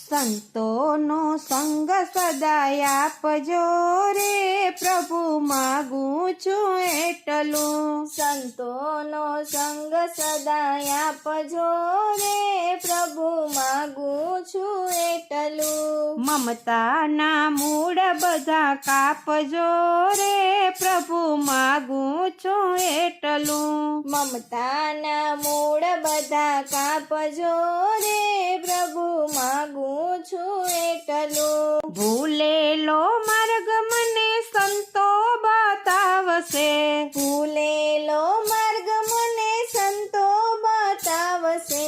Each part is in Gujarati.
સંતોનો સંગ સદાય આપજો રે, પ્રભુ માગું છું એટલું. સંતોનો સંગ સદાય આપજો રે, પ્રભુ માગું છું એટલું. મમતાના મૂળ બધા કાપજો રે, પ્રભુ માગું છું એટલું. મમતાના મૂળ બધા કાપજો રે, પ્રભુ માગું છું એટલું. ભૂલેલો માર્ગ મને સંતો બતાવશે, ભૂલેલો માર્ગ મને સંતો બતાવશે.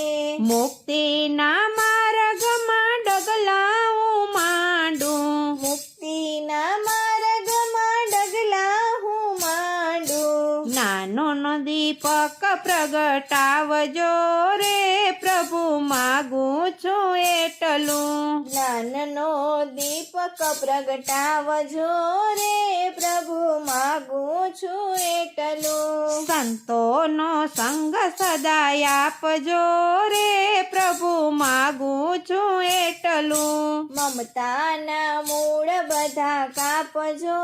મુક્તિના માર્ગમાં ડગલા હું માંડું, મુક્તિના માર્ગમાં ડગલા હું માંડું. નાનો દીપક પ્રગટાવજો રે, પ્રભુ માગું છું એટલું. જ્ઞાનનો દીપક પ્રગટાવજો રે, પ્રભુ માગું છું એટલું. સંતોનો સંગ સદાય આપજો રે, પ્રભુ માગું છું એટલું. મમતાના મૂળ બધા કાપજો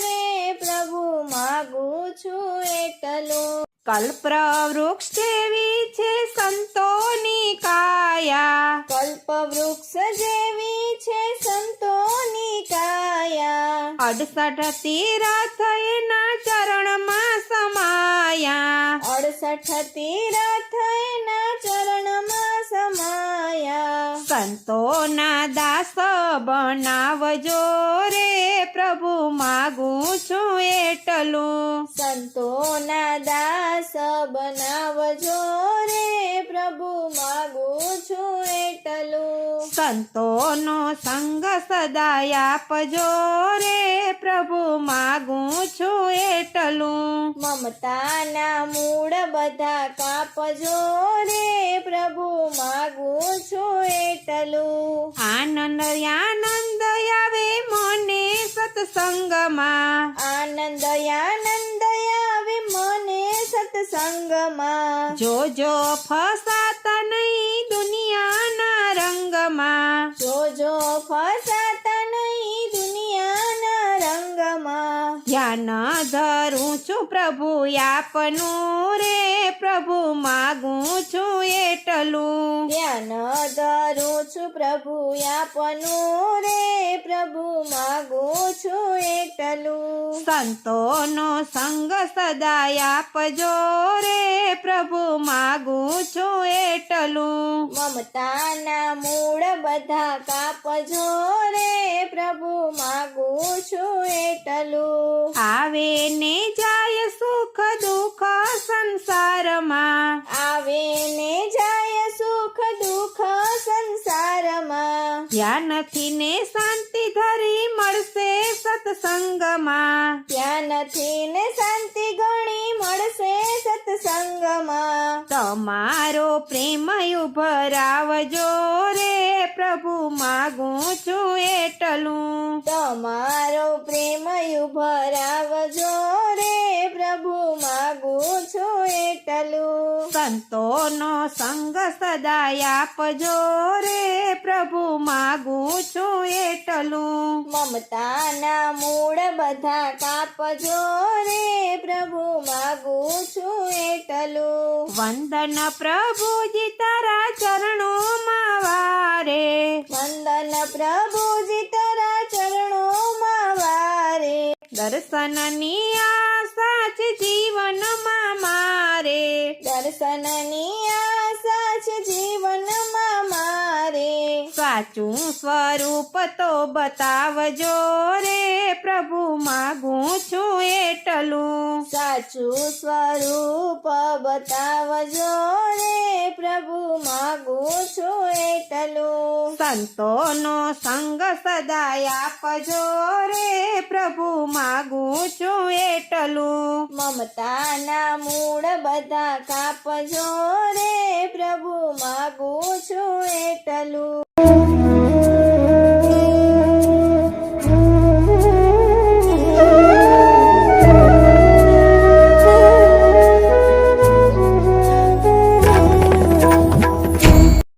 રે, પ્રભુ માગું છું એટલું. કલ્પવૃક્ષ જેવી છે સંતોની કાયા, કલ્પવૃક્ષ જેવી છે સંતોની કાયા. 68 તીરથ એના ચરણમાં સમાયા, 68 તીરથ એના ચરણમાં સમાયા. સંતોના દાસ બનાવજો રે, પ્રભુ માગું છું એટલું. સંતોના દાસ બનાવજો રે, પ્રભુ માગું છું એટલું. સંતોનો સંગ સદાય આપજો રે, પ્રભુ માગું છું એટલું. મમતાના મૂળ બધા કાપજો રે, પ્રભુ માગું છું એટલું. આનંદ આનંદ આવે મને સત્સંગમાં, આનંદ આનંદ આવે મને સત્સંગમાં. જોજો ફસાતા નહીં દુનિયાના રંગમાં, જોજો ફસાતા નહીં દુનિયાના રંગમાં. ધ્યાન ધરું છું પ્રભુ આપનું રે, પ્રભુ માગું છું એટલું. ધ્યાન ધરું છું પ્રભુ આપનું રે, પ્રભુ માગું છું એટલું. સંતોનો સંગ સદાય આપજો રે, પ્રભુ માગું છું એટલું. મમતાના મૂળ બધા કાપજો રે, પ્રભુ માગું છું એટલું. આવે ને જાય સુખ દુઃખ સંસારમાં, આવે ને જાય સુખ દુઃખ સંસારમાં. ધ્યાનથી ને શાંતિ ધરી મળશે સત્સંગમાં, ત્યાંથી ને શાંતિ ઘણી મળશે સત્સંગમાં. તમારો પ્રેમ ઉભરાવજો રે, પ્રભુ માગું છું એટલું. તમારો પ્રેમ ઉભરાવજો રે, પ્રભુ માગું છું એટલું. સંતોનો સંગ સદાય આપજો રે, પ્રભુ માગું છું એટલું. મમતાના મૂળ બધા કાપજો રે, પ્રભુ માગું છું એટલું. વંદન પ્રભુજી તારા ચરણોમાં વારે, વંદન પ્રભુજી તારા ચરણોમાં વારે. દર્શનની આશા છે જીવનમાં મારે, દર્શનની આશા છે જીવનમાં મારે. સાચું સ્વરૂપ તો બતાવજો રે, પ્રભુ માગું છું એટલું. સાચું સ્વરૂપ બતાવજો રે, પ્રભુ માગું છું એટલું. સંતોનો સંગ સદાય આપજો રે, પ્રભુ માગું છું એટલું. મમતાના મૂળ બધા કાપજો રે, પ્રભુ માગું છું એટલું.